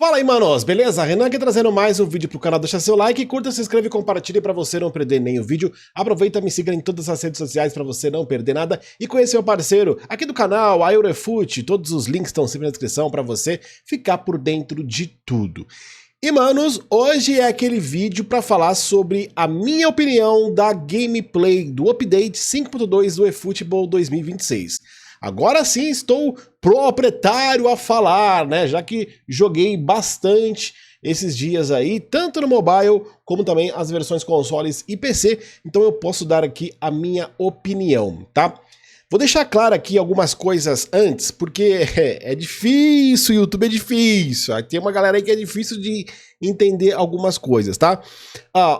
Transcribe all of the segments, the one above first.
Fala aí, manos, beleza? Renan aqui trazendo mais um vídeo pro canal. Deixa seu like, curta, se inscreve e compartilhe pra você não perder nenhum vídeo. Aproveita e me siga em todas as redes sociais pra você não perder nada. E conhecer o parceiro aqui do canal, a Eurofut. Todos os links estão sempre na descrição pra você ficar por dentro de tudo. E, manos, hoje é aquele vídeo pra falar sobre a minha opinião da gameplay do update 5.2 do eFootball 2026. Agora sim estou proprietário a falar, né? Já que joguei bastante esses dias aí, tanto no mobile como também as versões consoles e PC, então eu posso dar aqui a minha opinião, tá? Vou deixar claro aqui algumas coisas antes, porque é difícil, o YouTube é difícil, tem uma galera aí que é difícil de entender algumas coisas, tá?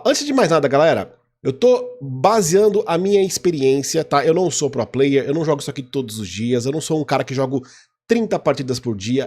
Antes de mais nada, galera, eu tô baseando a minha experiência, tá? Eu não sou pro player, eu não jogo isso aqui todos os dias, eu não sou um cara que jogo 30 partidas por dia,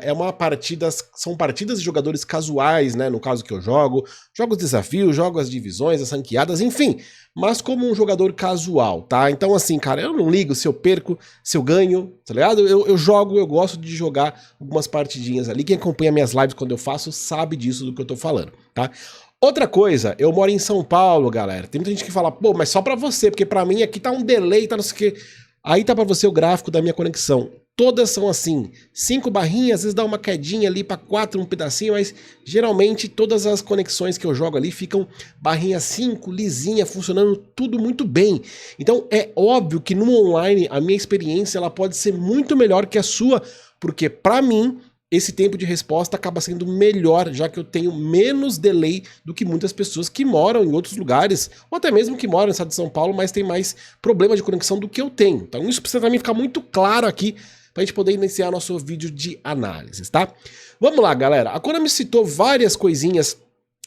são partidas de jogadores casuais, né? No caso que eu jogo os desafios, jogo as divisões, as ranqueadas, enfim, mas como um jogador casual, tá? Então assim, cara, eu não ligo se eu perco, se eu ganho, tá ligado? Eu jogo, eu gosto de jogar algumas partidinhas ali, quem acompanha minhas lives quando eu faço sabe disso do que eu tô falando, tá? Outra coisa, eu moro em São Paulo, galera. Tem muita gente que fala, pô, mas só pra você, porque pra mim aqui tá um delay, tá não sei o quê. Aí tá pra você o gráfico da minha conexão. Todas são assim, 5 barrinhas, às vezes dá uma quedinha ali pra 4, um pedacinho, mas geralmente todas as conexões que eu jogo ali ficam barrinha 5, lisinha, funcionando tudo muito bem. Então é óbvio que no online a minha experiência ela pode ser muito melhor que a sua, porque pra mim esse tempo de resposta acaba sendo melhor, já que eu tenho menos delay do que muitas pessoas que moram em outros lugares, ou até mesmo que moram no estado de São Paulo, mas tem mais problema de conexão do que eu tenho. Então isso precisa também ficar muito claro aqui, pra gente poder iniciar nosso vídeo de análises, tá? Vamos lá, galera. A Konami citou várias coisinhas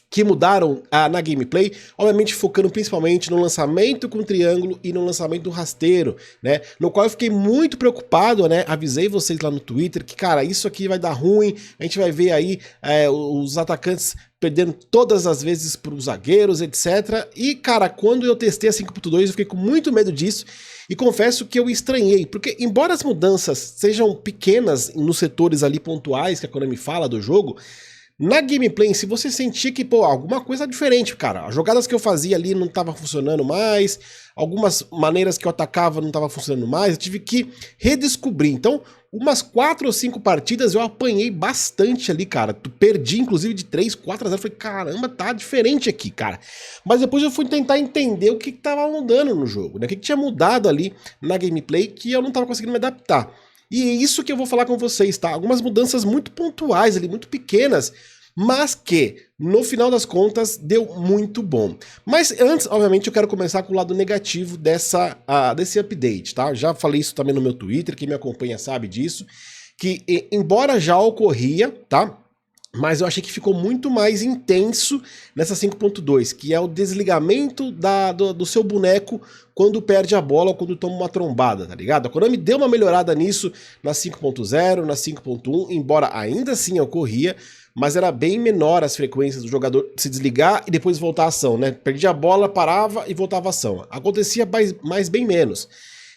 que mudaram na gameplay, obviamente focando principalmente no lançamento com triângulo e no lançamento rasteiro, né, no qual eu fiquei muito preocupado, né, avisei vocês lá no Twitter que, cara, isso aqui vai dar ruim, a gente vai ver aí os atacantes perdendo todas as vezes para os zagueiros, etc. E, cara, quando eu testei a 5.2 eu fiquei com muito medo disso, e confesso que eu estranhei, porque embora as mudanças sejam pequenas nos setores ali pontuais que a Konami fala do jogo, na gameplay, se você sentia que, pô, alguma coisa diferente, cara, as jogadas que eu fazia ali não tava funcionando mais, algumas maneiras que eu atacava não tava funcionando mais, eu tive que redescobrir. Então, umas 4 ou 5 partidas eu apanhei bastante ali, cara, perdi inclusive de 3, 4 a 0, falei, caramba, tá diferente aqui, cara. Mas depois eu fui tentar entender o que tava mudando no jogo, né, o que tinha mudado ali na gameplay que eu não tava conseguindo me adaptar. E é isso que eu vou falar com vocês, tá? Algumas mudanças muito pontuais ali, muito pequenas, mas que, no final das contas, deu muito bom. Mas antes, obviamente, eu quero começar com o lado negativo desse update, tá? Já falei isso também no meu Twitter, quem me acompanha sabe disso, que embora já ocorria, tá? Mas eu achei que ficou muito mais intenso nessa 5.2, que é o desligamento do seu boneco quando perde a bola ou quando toma uma trombada, tá ligado? A Konami deu uma melhorada nisso na 5.0, na 5.1, embora ainda assim ocorria, mas era bem menor as frequências do jogador se desligar e depois voltar à ação, né? Perdia a bola, parava e voltava à ação. Acontecia mais bem menos.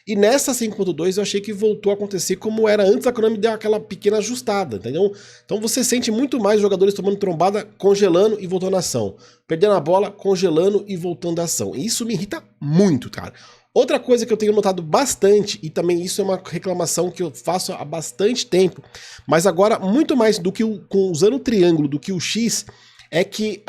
E nessa 5.2 eu achei que voltou a acontecer como era antes, a Konami deu aquela pequena ajustada, entendeu? Então você sente muito mais jogadores tomando trombada, congelando e voltando à ação. Perdendo a bola, congelando e voltando à ação. E isso me irrita muito, cara. Outra coisa que eu tenho notado bastante, e também isso é uma reclamação que eu faço há bastante tempo, mas agora muito mais do que usando o triângulo do que o X, é que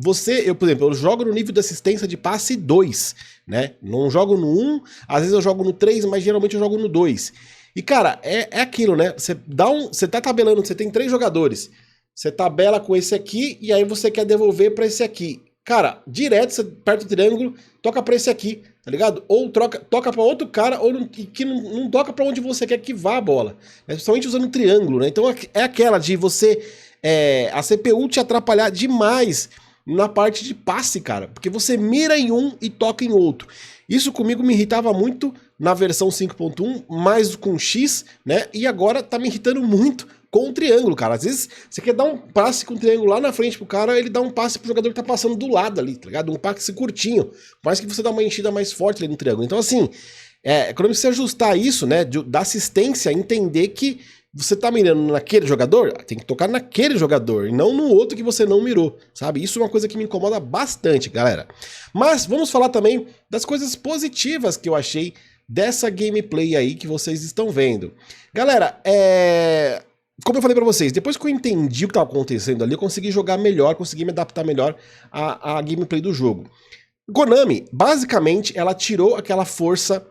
por exemplo, eu jogo no nível de assistência de passe 2, né? Não jogo no 1, às vezes eu jogo no 3, mas geralmente eu jogo no 2. E cara, é aquilo, né? Você tá tabelando, você tem 3 jogadores, você tabela com esse aqui e aí você quer devolver pra esse aqui. Cara, direto você aperta o triângulo, toca pra esse aqui, tá ligado? Ou toca pra outro cara, ou que não toca pra onde você quer que vá a bola. É principalmente usando o triângulo, né? Então é aquela de você... a CPU te atrapalhar demais na parte de passe, cara, porque você mira em um e toca em outro. Isso comigo me irritava muito na versão 5.1, mais com X, né? E agora tá me irritando muito com o triângulo, cara. Às vezes você quer dar um passe com o triângulo lá na frente pro cara, ele dá um passe pro jogador que tá passando do lado ali, tá ligado? Um passe curtinho, mais que você dá uma enchida mais forte ali no triângulo. Então assim, quando você ajustar isso, né, da assistência, entender que você tá mirando naquele jogador, tem que tocar naquele jogador e não no outro que você não mirou, sabe? Isso é uma coisa que me incomoda bastante, galera. Mas vamos falar também das coisas positivas que eu achei dessa gameplay aí que vocês estão vendo. Galera, como eu falei pra vocês, depois que eu entendi o que estava acontecendo ali, eu consegui jogar melhor, consegui me adaptar melhor à gameplay do jogo. Konami, basicamente, ela tirou aquela força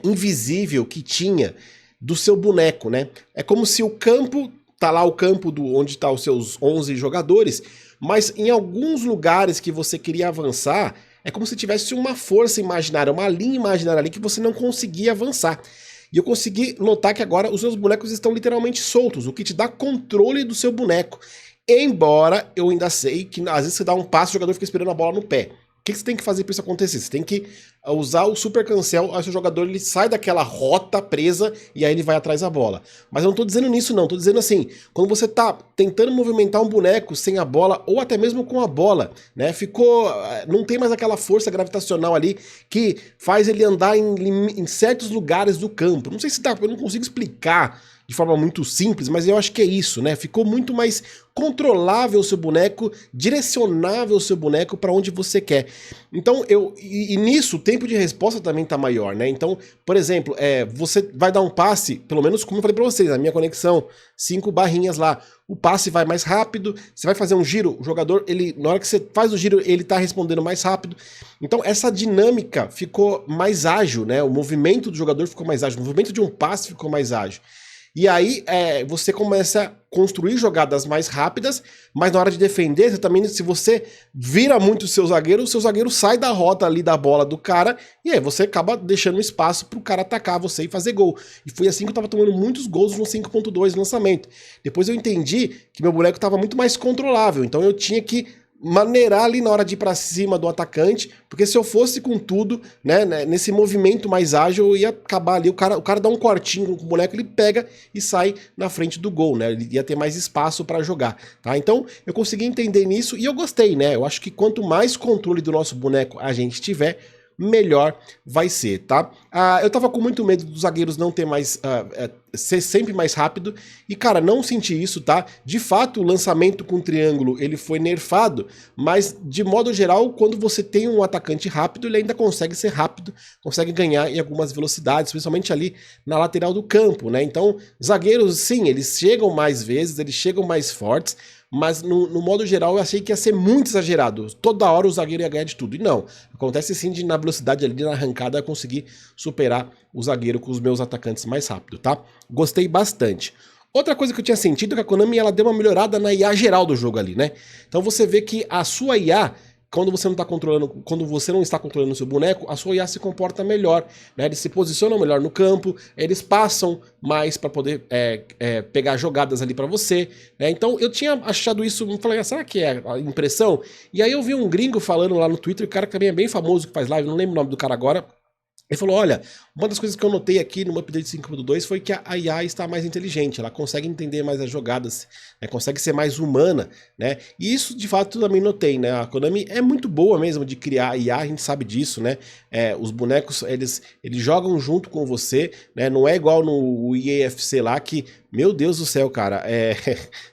invisível que tinha do seu boneco, né? É como se o campo, tá lá o campo onde tá os seus 11 jogadores, mas em alguns lugares que você queria avançar, é como se tivesse uma força imaginária, uma linha imaginária ali que você não conseguia avançar. E eu consegui notar que agora os seus bonecos estão literalmente soltos, o que te dá controle do seu boneco. Embora eu ainda sei que às vezes você dá um passo e o jogador fica esperando a bola no pé. O que você tem que fazer para isso acontecer? Você tem que usar o Super Cancel, aí o seu jogador ele sai daquela rota presa e aí ele vai atrás da bola. Mas eu não tô dizendo nisso não, tô dizendo assim, quando você tá tentando movimentar um boneco sem a bola ou até mesmo com a bola, né, não tem mais aquela força gravitacional ali que faz ele andar em certos lugares do campo. Não sei se eu não consigo explicar de forma muito simples, mas eu acho que é isso, né? Ficou muito mais controlável o seu boneco, direcionável o seu boneco para onde você quer. Então, nisso o tempo de resposta também tá maior, né? Então, por exemplo, você vai dar um passe, pelo menos como eu falei para vocês, a minha conexão, 5 barrinhas lá, o passe vai mais rápido, você vai fazer um giro, o jogador, na hora que você faz o giro, ele tá respondendo mais rápido. Então, essa dinâmica ficou mais ágil, né? O movimento do jogador ficou mais ágil, o movimento de um passe ficou mais ágil. E aí você começa a construir jogadas mais rápidas, mas na hora de defender, você também, se você vira muito o seu zagueiro sai da rota ali da bola do cara, e aí você acaba deixando espaço pro cara atacar você e fazer gol. E foi assim que eu tava tomando muitos gols no 5.2 lançamento. Depois eu entendi que meu boneco tava muito mais controlável, então eu tinha que maneirar ali na hora de ir pra cima do atacante, porque se eu fosse com tudo, né, nesse movimento mais ágil, eu ia acabar ali, o cara dá um cortinho com o boneco, ele pega e sai na frente do gol, né, ele ia ter mais espaço para jogar, tá? Então eu consegui entender nisso e eu gostei, né, eu acho que quanto mais controle do nosso boneco a gente tiver, melhor vai ser, tá? Eu tava com muito medo dos zagueiros não ter mais, ser sempre mais rápido, e cara, não senti isso, tá? De fato, o lançamento com triângulo, ele foi nerfado, mas de modo geral, quando você tem um atacante rápido, ele ainda consegue ser rápido, consegue ganhar em algumas velocidades, principalmente ali na lateral do campo, né? Então, zagueiros, sim, eles chegam mais vezes, eles chegam mais fortes, mas no modo geral eu achei que ia ser muito exagerado, toda hora o zagueiro ia ganhar de tudo, e não, acontece sim de na velocidade ali, na arrancada, eu conseguir superar o zagueiro com os meus atacantes mais rápido, tá? Gostei bastante. Outra coisa que eu tinha sentido é que a Konami ela deu uma melhorada na IA geral do jogo ali, né? Então você vê que a sua IA, quando você não está controlando o seu boneco, a sua IA se comporta melhor, né? Eles se posicionam melhor no campo, eles passam mais para poder pegar jogadas ali para você, né? Então eu tinha achado isso, falei, será que é a impressão? E aí eu vi um gringo falando lá no Twitter, o cara que também é bem famoso, que faz live, não lembro o nome do cara agora. Ele falou, olha, uma das coisas que eu notei aqui no update 5.2 foi que a IA está mais inteligente, ela consegue entender mais as jogadas, né, consegue ser mais humana, né, e isso de fato eu também notei, né, a Konami é muito boa mesmo de criar IA, a gente sabe disso, né, os bonecos, eles jogam junto com você, né, não é igual no EAFC lá que, meu Deus do céu, cara,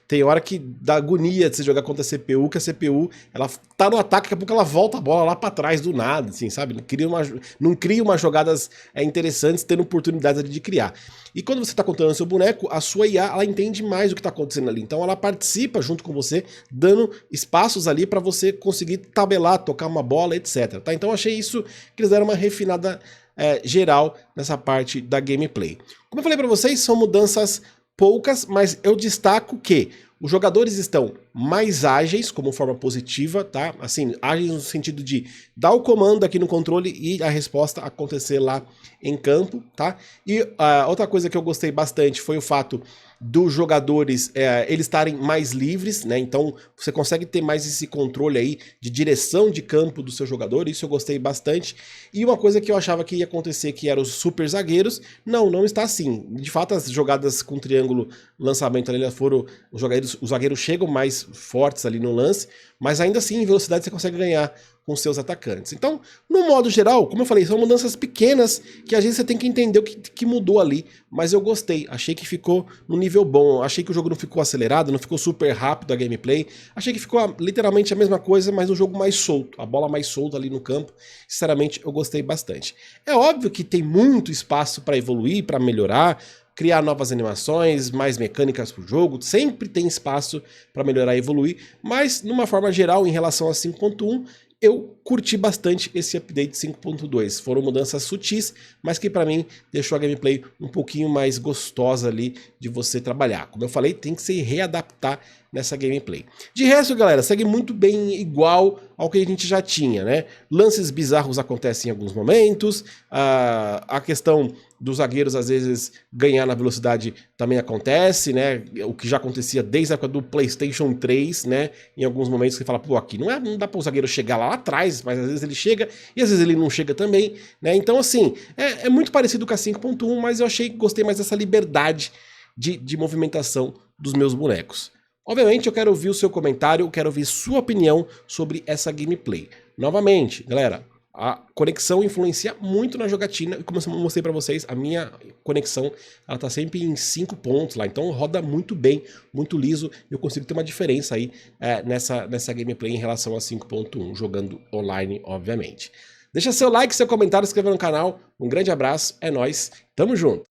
tem hora que dá agonia de você jogar contra a CPU, que a CPU, ela tá no ataque, daqui a pouco ela volta a bola lá pra trás do nada, assim, sabe? Não cria umas jogadas interessantes, tendo oportunidades de criar. E quando você tá controlando seu boneco, a sua IA, ela entende mais o que tá acontecendo ali. Então ela participa junto com você, dando espaços ali pra você conseguir tabelar, tocar uma bola, etc. Tá? Então eu achei isso que eles deram uma refinada geral nessa parte da gameplay. Como eu falei pra vocês, são mudanças poucas, mas eu destaco que os jogadores estão mais ágeis, como forma positiva, tá? Assim, ágeis no sentido de dar o comando aqui no controle e a resposta acontecer lá em campo, tá? E outra coisa que eu gostei bastante foi o fato dos jogadores eles estarem mais livres, né? Então você consegue ter mais esse controle aí de direção de campo do seu jogador, isso eu gostei bastante. E uma coisa que eu achava que ia acontecer, que eram os super zagueiros, não está assim. De fato, as jogadas com triângulo lançamento ali foram, os zagueiros chegam mais mais fortes ali no lance, mas ainda assim em velocidade você consegue ganhar com seus atacantes. Então, no modo geral, como eu falei, são mudanças pequenas que às vezes você tem que entender o que mudou ali, mas eu gostei, achei que ficou no nível bom, achei que o jogo não ficou acelerado, não ficou super rápido a gameplay, achei que ficou literalmente a mesma coisa, mas um jogo mais solto, a bola mais solta ali no campo, sinceramente eu gostei bastante. É óbvio que tem muito espaço para evoluir, para melhorar, criar novas animações, mais mecânicas pro jogo, sempre tem espaço para melhorar e evoluir, mas numa forma geral, em relação a 5.1, eu curti bastante esse update 5.2. Foram mudanças sutis, mas que para mim deixou a gameplay um pouquinho mais gostosa ali de você trabalhar. Como eu falei, tem que se readaptar nessa gameplay. De resto, galera, segue muito bem igual ao que a gente já tinha, né? Lances bizarros acontecem em alguns momentos, a questão dos zagueiros às vezes ganhar na velocidade também acontece, né? O que já acontecia desde a época do PlayStation 3, né? Em alguns momentos você fala, pô, aqui não dá para o zagueiro chegar lá atrás, mas às vezes ele chega e às vezes ele não chega também, né? Então, assim, é muito parecido com a 5.1, mas eu gostei mais dessa liberdade de movimentação dos meus bonecos. Obviamente eu quero ouvir o seu comentário, eu quero ouvir sua opinião sobre essa gameplay. Novamente, galera, a conexão influencia muito na jogatina, e como eu mostrei pra vocês, a minha conexão ela tá sempre em 5 pontos lá, então roda muito bem, muito liso, e eu consigo ter uma diferença aí nessa gameplay em relação a 5.1, jogando online, obviamente. Deixa seu like, seu comentário, se inscreva no canal, um grande abraço, é nóis, tamo junto!